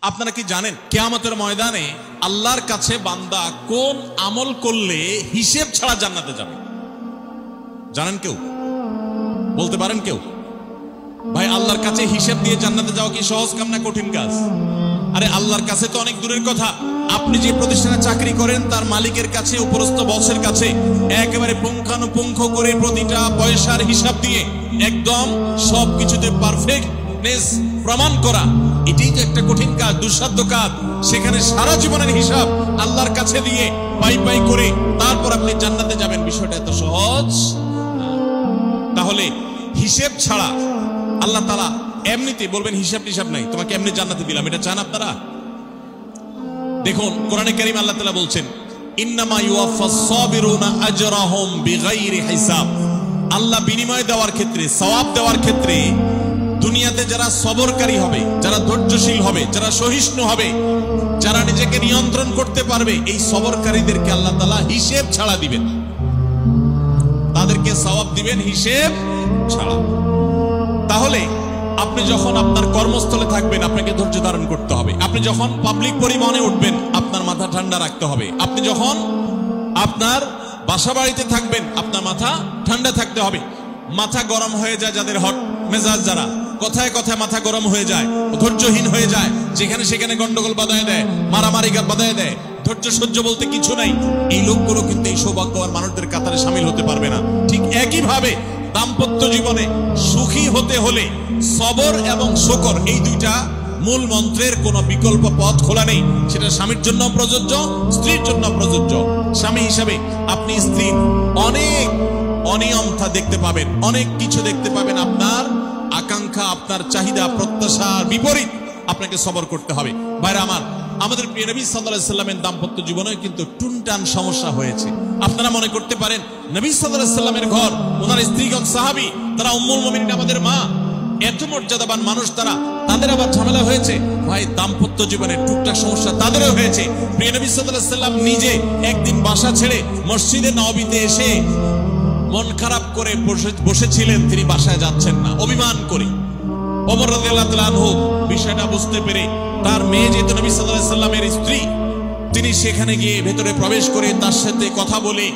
আপনারা কি জানেন কিয়ামতের ময়দানে আল্লাহর কাছে বান্দা কোন আমল করলে হিসেব ছাড়া জান্নাতে যাবে? জানেন কেউ? বলতে পারেন কেউ? ভাই, আল্লাহর কাছে হিসেব দিয়ে জান্নাতে যাওয়া কি সহজ কাম না কঠিন কাজ? আরে আল্লাহর কাছে তো অনেক দূরের কথা। আপনি যে প্রতিষ্ঠানে চাকরি করেন তার মালিকের কাছে, উপরস্থ বসের কাছে একেবারে পুঙ্খানুপুঙ্খ করে প্রতিটা পয়সার হিসাব দিয়ে একদম সবকিছুতে পারফেক্টনেস প্রমাণ করা, এটাই তো একটা কঠিন কাজ, দুঃসাধ্য কাজ। সেখানে সারা জীবনের হিসাব আল্লাহর কাছে দিয়ে পাই পাই করে তারপর আপনি জান্নাতে যাবেন, বিষয়টা এত সহজ না। তাহলে হিসেব ছাড়া আল্লাহ তাআলা এমনিতে বলবেন হিসাব টিসাব নাই, তোমাকে এমনি জান্নাতে দিলাম, এটা চান আপনারা? দেখুন কোরআনে কারীম আল্লাহ তাআলা বলছেন ইন্নামা ইউওয়াফাস সাবিরুনা আজরাহুম বিগাইরি হিসাব। আল্লাহ বিনিময় দেওয়ার ক্ষেত্রে, সওয়াব দেওয়ার ক্ষেত্রে দুনিয়াতে যারা সবরকারী হবে, যারা ধৈর্যশীল হবে, যারা সহিষ্ণু হবে, যারা নিজেকে নিয়ন্ত্রণ করতে পারবে, এই সবরকারীদেরকে আল্লাহ তাআলা হিসেব ছাড়া দিবেন, তাদেরকে সওয়াব দিবেন হিসেব ছাড়া। তাহলে আপনি যখন আপনার কর্মস্থলে থাকবেন আপনাকে ধৈর্য ধারণ করতে হবে। আপনি যখন পাবলিক পরিবহনে উঠবেন আপনার মাথা ঠান্ডা রাখতে হবে। আপনি যখন আপনার বাসা বাড়িতে থাকবেন আপনার মাথা ঠান্ডা থাকতে হবে। মাথা গরম হয়ে যায় যাদের, হট মেজাজ যারা, কথায় কথায় মাথা গরম হয়ে যায়, ধৈর্যহীন হয়ে যায়, যেখানে সেখানে গন্ডগোল বাঁধায় দেয়, মারামারি বাঁধায় দেয়, ধৈর্য সহ্য বলতে কিছু নাই, এই লোকগুলো কিন্তু এই সৌভাগ্যবান মানুষদের কাতারে শামিল হতে পারবে না। ঠিক একই ভাবে দাম্পত্য জীবনে সুখী হতে হলে সবর এবং শুকর, এই দুইটা মূল মন্ত্রের কোনো বিকল্প পথ খোলা নেই। সেটা স্বামীর জন্য প্রযোজ্য, স্ত্রীর জন্য প্রযোজ্য। স্বামী হিসাবে আপনি স্ত্রীর অনেক অনিয়মতা দেখতে পাবেন, অনেক কিছু দেখতে পাবেন, আপনার আকাঙ্ক্ষা, আপনার চাহিদা, প্রত্যাশার বিপরীত, আপনাকে সবর করতে হবে। ভাইরা আমার, আমাদের প্রিয় নবী সাল্লাল্লাহু আলাইহি সাল্লামের দাম্পত্য জীবনে কিন্তু টুনটান সমস্যা হয়েছে। আপনারা মনে করতে পারেন নবী সাল্লাল্লাহু আলাইহি সাল্লামের ঘর, ওনার স্ত্রীগণ সাহাবী, তারা উম্মুল মুমিনিন আমাদের মা, এত মর্যাদাবান মানুষ তারা, তাদের আবার ঝামেলা হয়েছে। ভাই, দাম্পত্য জীবনে টুকটাক সমস্যা তাদেরও হয়েছে। প্রিয় নবী সাল্লাল্লাহু আলাইহি সাল্লাম নিজে একদিন বাসা ছেড়ে মসজিদে নববীতে এসে মন খারাপ করে বসেছিলেন, তিনি বাসায় যাচ্ছেন না, অভিমান করে। ওমর রাদিয়াল্লাহু তাআলা আনহু বিষয়টা বুঝতে পেরে তার মেয়ে যেহেতু নবী সাল্লাল্লাহু আলাইহি সাল্লামের স্ত্রী, তিনি সেখানে গিয়ে ভেতরে প্রবেশ করে তার সাথে কথা বলে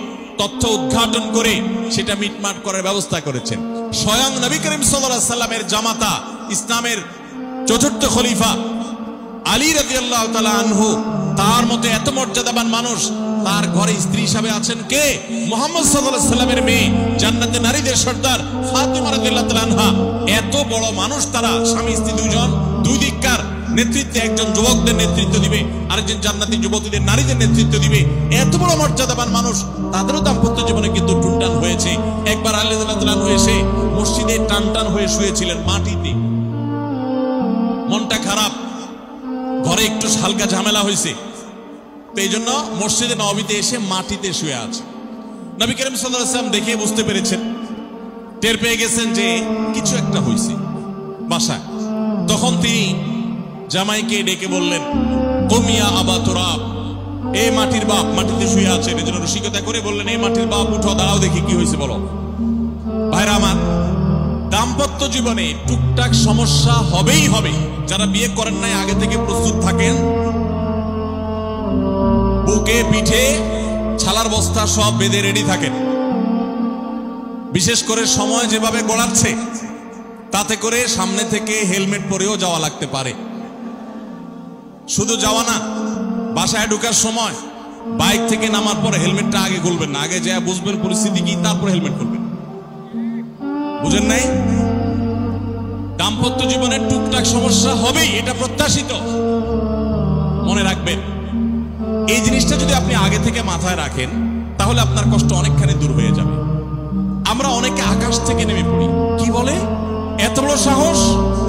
তথ্য উদ্ঘাটন করে সেটা মিটমাট করার ব্যবস্থা করেছেন। স্বয়ং নবী করিম সাল্লাল্লাহু আলাইহি সাল্লামের জামাতা, ইসলামের চতুর্থ খলিফা আলী রাদিয়াল্লাহু তাআলা আনহু, তার মতো এত মর্যাদাবান মানুষ, তার ঘরে স্ত্রী হিসাবে আছেন কে? মুহাম্মদ সাল্লাল্লাহু আলাইহি সাল্লামের মেয়ে, জান্নাতে নারীদের সর্দার ফাতিমা রাদিয়াল্লাহু তাআলা আনহা। এত বড় মানুষ তারা, স্বামী স্ত্রী দুইজন, দুই দিককার নেতৃত্বে, একজন যুবকদের নেতৃত্ব দিবে, আরেকজন জান্নাতি যুবতীদের, নারীদের নেতৃত্ব দিবে। এত বড় মর্যাদাবান মানুষ, তাদেরও দাম্পত্য জীবনে কিন্তু টুনটান হয়েছে। একবার আলী রাদিয়াল্লাহু তাআলা আনহু এসে মসজিদে টানটান হয়ে শুয়েছিলেন মাটিতে, মনটা খারাপ, ঘরে একটু হালকা ঝামেলা হয়েছে, তো এই জন্য মসজিদে নববীতে এসে মাটিতে শুয়ে আছে। নবী করিম সাল্লাল্লাহু আলাইহি ওয়াসাল্লাম দেখে বুঝতে পেরেছেন, টের পেয়ে গেছেন যে কিছু একটা হয়েছে বাসায়। তখন তিনি জামাইকে ডেকে বললেন, কুমিয়া আবা তুরাব, এ মাটির বাপ, মাটিতে শুয়ে আছেন, এজন্য রসিকতা করে বললেন, এ মাটির বাপ উঠো, দাঁড়াও দেখি কি হয়েছে বলো। ভাইরা আমার, দাম্পত্য জীবনে টুকটাক সমস্যা হবেই হবে। যারা বিয়ে করেন নাই আগে থেকে প্রস্তুত থাকেন, বুকে পিঠে ছালার বস্তা সব বেঁধে রেডি থাকেন। বিশেষ করে সময় যেভাবে গড়াচ্ছে, তাতে করে সামনে থেকে হেলমেট পরেও যাওয়া লাগতে পারে। শুধু যাওয়া না, বাসায় ঢোকার সময় বাইক থেকে নামার পর হেলমেটটা আগে খুলবেন না, আগে যা বুঝবেন পরিস্থিতি কি, তারপর হেলমেট খুলবেন। বুঝেন নাই? দাম্পত্য জীবনে টুকটাক সমস্যা হবেই, এটা প্রত্যাশিত। মনে রাখবেন, এই জিনিসটা যদি আপনি আগে থেকে মাথায় রাখেন তাহলে আপনার কষ্ট অনেকখানি দূর হয়ে যাবে। আমরা অনেকে আকাশ থেকে নেমে পড়ি, কি বলে, এত বড় সাহস,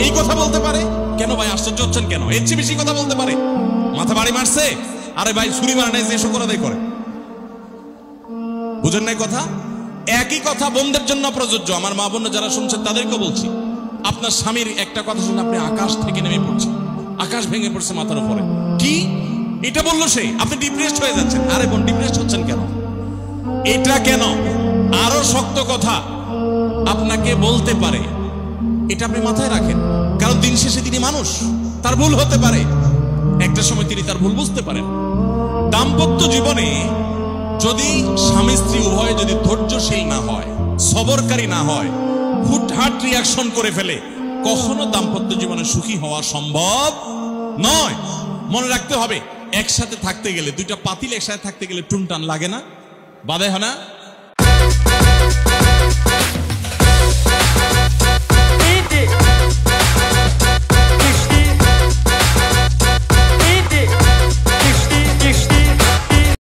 এই কথা বলতে পারে কেন? ভাই আশ্চর্য হচ্ছেন কেন? এর চেয়ে বেশি কথা বলতে পারে, মাথা বাড়ি মারছে, আরে ভাই ছুরি মারা নাই যে এসব করে করে। বুঝেন নাই কথা? একই কথা বোনদের জন্য প্রযোজ্য। আমার মা বোন যারা শুনছেন তাদেরকে বলছি, আপনার স্বামীর একটা কথা শুনে আপনি আকাশ থেকে নেমে পড়ছেন, আকাশ ভেঙে পড়ছে মাথার উপরে, কি এটা বললো সে, আপনি ডিপ্রেসড হয়ে যাচ্ছেন। আরে বোন, ডিপ্রেসড হচ্ছেন কেন? এটা কেন? আরো শক্ত কথা আপনাকে বলতে পারে, এটা আপনি মাথায় রাখেন, কারণ দিন শেষে তিনি মানুষ, তার ভুল হতে পারে। একটা সময় তিনি তার ভুল বুঝতে পারেন। দাম্পত্য জীবনে যদি স্বামী স্ত্রী উভয়ে যদি ধৈর্যশীল না হয়, সবরকারী না হয়, হুটহাট রিয়াকশন করে ফেলে, কখনো দাম্পত্য জীবনে সুখী হওয়া সম্ভব নয়। মনে রাখতে হবে, একসাথে থাকতে গেলে, দুইটা পাতিল একসাথে থাকতে গেলে টুনটান লাগে না, বাধে হয় না?